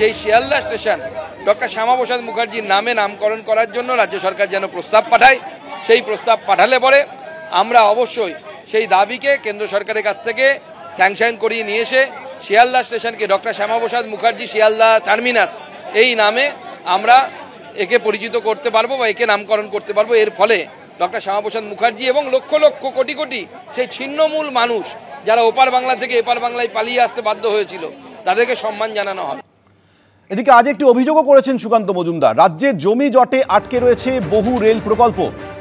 যেই Sealdah station doctor Shyamaprasad মুখার্জির নামে নামকরণ করার জন্য রাজ্য সরকার যেন প্রস্তাব পাঠায়, সেই প্রস্তাব পাঠালে পরে আমরা অবশ্যই সেই দাবিকে কেন্দ্র সরকারের কাছ থেকে স্যাংশন করিয়ে নিয়ে এসে শিয়ালদা স্টেশনকে ডক্টর শ্যামাপ্রসাদ মুখার্জি শিয়ালদা টার্মিনাস এই নামে আমরা একে পরিচিত করতে পারবো বা একে নামকরণ করতে পারবো। এর ফলে ডক্টর শ্যামাপ্রসাদ মুখার্জি এবং লক্ষ লক্ষ কোটি কোটি সেই ছিন্নমূল মানুষ যারা ওপার বাংলা থেকে এপার বাংলায় পালিয়ে আসতে বাধ্য হয়েছিল তাদেরকে সম্মান জানানো হবে। এদিকে আজ একটি অভিযোগও করেছেন সুকান্ত মজুমদার। রাজ্যে জমি জটে আটকে রয়েছে বহু রেল প্রকল্প।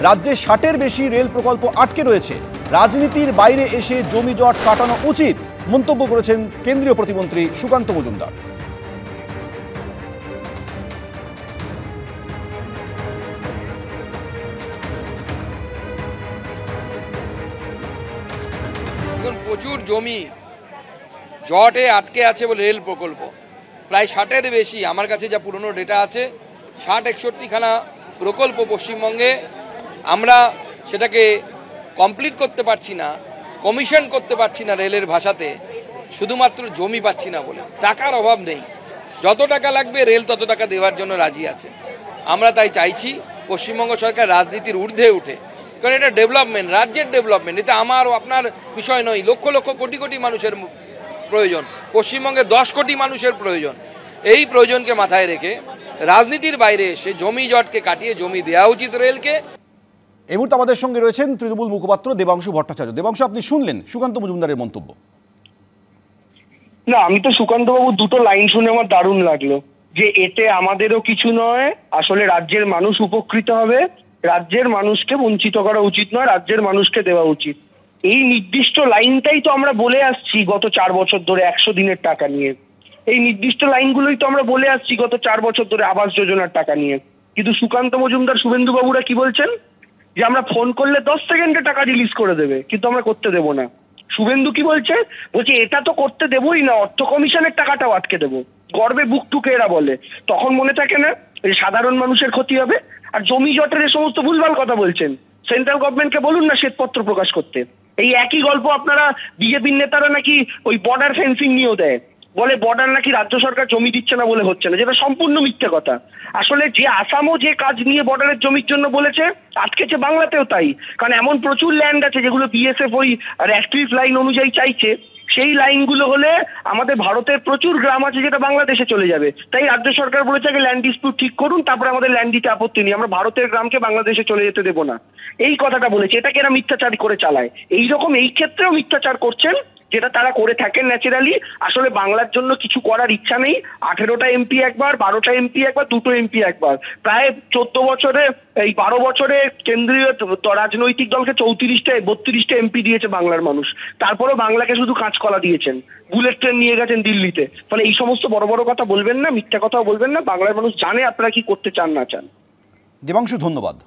রাজ্যে ৬০-এর বেশি রেল প্রকল্প আটকে রয়েছে। রাজনীতির বাইরে এসে জমি জট কাটানো উচিত মন্তব্য করেছেন কেন্দ্রীয় প্রতিমন্ত্রী সুকান্ত মজুমদার। প্রচুর জমি জটে আটকে আছে বলে রেল প্রকল্প প্রায় ৬০-এর বেশি, আমার কাছে যা পুরনো ডেটা আছে ৬০-৬১খানা প্রকল্প পশ্চিমবঙ্গে আমরা সেটাকে কমপ্লিট করতে পারছি না, কমিশন করতে পারছি না রেলের ভাষাতে, শুধুমাত্র জমি পাচ্ছি না বলে। টাকার অভাব নেই, যত টাকা লাগবে রেল তত টাকা দেওয়ার জন্য রাজি আছে। আমরা তাই চাইছি পশ্চিমবঙ্গ সরকার রাজনীতির ঊর্ধ্বে উঠে, কারণ এটা ডেভেলপমেন্ট, রাজ্যের ডেভেলপমেন্ট, এটা আমার ও আপনার বিষয় নয়। লক্ষ লক্ষ কোটি কোটি মানুষের প্রয়োজন, পশ্চিমবঙ্গে ১০ কোটি মানুষের প্রয়োজন। এই প্রয়োজনকে মাথায় রেখে রাজনীতির বাইরে এসে জমি জটকে কাটিয়ে জমি দেওয়া উচিত রেলকে। এই মুহূর্তে আমাদের সঙ্গে রয়েছেন তৃণমূল মুখপাত্র দেবাংশু ভট্টাচার্য। দেবাংশু, আপনি শুনলেন সুকান্ত মজুমদারের মন্তব্য। না, আমি তো সুকান্ত বাবুর দুটো লাইন শুনে আমার দারুণ লাগলো, যে এতে আমাদেরও কিছু নয়, আসলে রাজ্যের মানুষ উপকৃত হবে, রাজ্যের মানুষকে বঞ্চিত করা উচিত নয়, রাজ্যের মানুষকে দেওয়া উচিত। এই নির্দিষ্ট লাইনটাই তো আমরা বলে আসছি গত ৪ বছর ধরে ১০০ দিনের টাকা নিয়ে। এই নির্দিষ্ট লাইনগুলোই তো আমরা বলে আসছি গত ৪ বছর ধরে আবাস যোজনার টাকা নিয়ে। কিন্তু সুকান্ত মজুমদার, শুভেন্দু বাবুরা কি বলছেন, যে আমরা ফোন করলে 10 সেকেন্ডে টাকা রিলিজ করে দেবে, কিন্তু আমরা করতে দেবো না। শুভেন্দু কি বলছে, বলছে এটা তো করতে দেবোই না, অর্থ কমিশনের টাকাটাও আটকে দেবো। গর্বে বুক টুকে এরা বলে, তখন মনে থাকে না যে সাধারণ মানুষের ক্ষতি হবে। আর জমি জটের এই সমস্ত ভুলভাল কথা বলছেন, সেন্ট্রাল গভর্নমেন্টকে বলুন না শ্বেতপত্র প্রকাশ করতে। এই একই গল্প আপনারা বিজেপির নেতারা নাকি ওই বর্ডার ফেন্সিং নিয়েও দেয়, বলে বর্ডার নাকি রাজ্য সরকার জমি দিচ্ছে না বলে হচ্ছে না, যেটা সম্পূর্ণ মিথ্যে কথা। আসলে যে আসামও যে কাজ নিয়ে বর্ডারের জমির জন্য বলেছে, আটকেছে বাংলাতেও তাই। কারণ এমন প্রচুর ল্যান্ড আছে যেগুলো বিএসএফ ওই রেস্ট্রিক্ট লাইন অনুযায়ী চাইছে, সেই লাইনগুলো হলে আমাদের ভারতের প্রচুর গ্রাম আছে যেটা বাংলাদেশে চলে যাবে। তাই রাজ্য সরকার বলেছে আগে ল্যান্ড ডিসপিউট ঠিক করুন, তারপরে আমাদের ল্যান্ড দিতে আপত্তি নেই, আমরা ভারতের গ্রামকে বাংলাদেশে চলে যেতে দেবো না, এই কথাটা বলেছে। এটাকে এরা মিথ্যাচার করে চালায়। এইরকম এই ক্ষেত্রেও মিথ্যাচার করছেন, যেটা তারা করে থাকেন ন্যাচারালি। আসলে বাংলার জন্য কিছু করার ইচ্ছা নেই। 18টা এমপি একবার, 12টা এমপি একবার, 2টো এমপি একবার, প্রায় 14 বছরে, এই 12 বছরে কেন্দ্রীয় রাজনৈতিক দলকে 32টা এমপি দিয়েছে বাংলার মানুষ। তারপরেও বাংলাকে শুধু কাঁচকলা দিয়েছেন, বুলেট ট্রেন নিয়ে গেছেন দিল্লিতে। ফলে এই সমস্ত বড় বড় কথা বলবেন না, মিথ্যা কথাও বলবেন না। বাংলার মানুষ জানে আপনারা কি করতে চান না চান। দেবাংশু, ধন্যবাদ।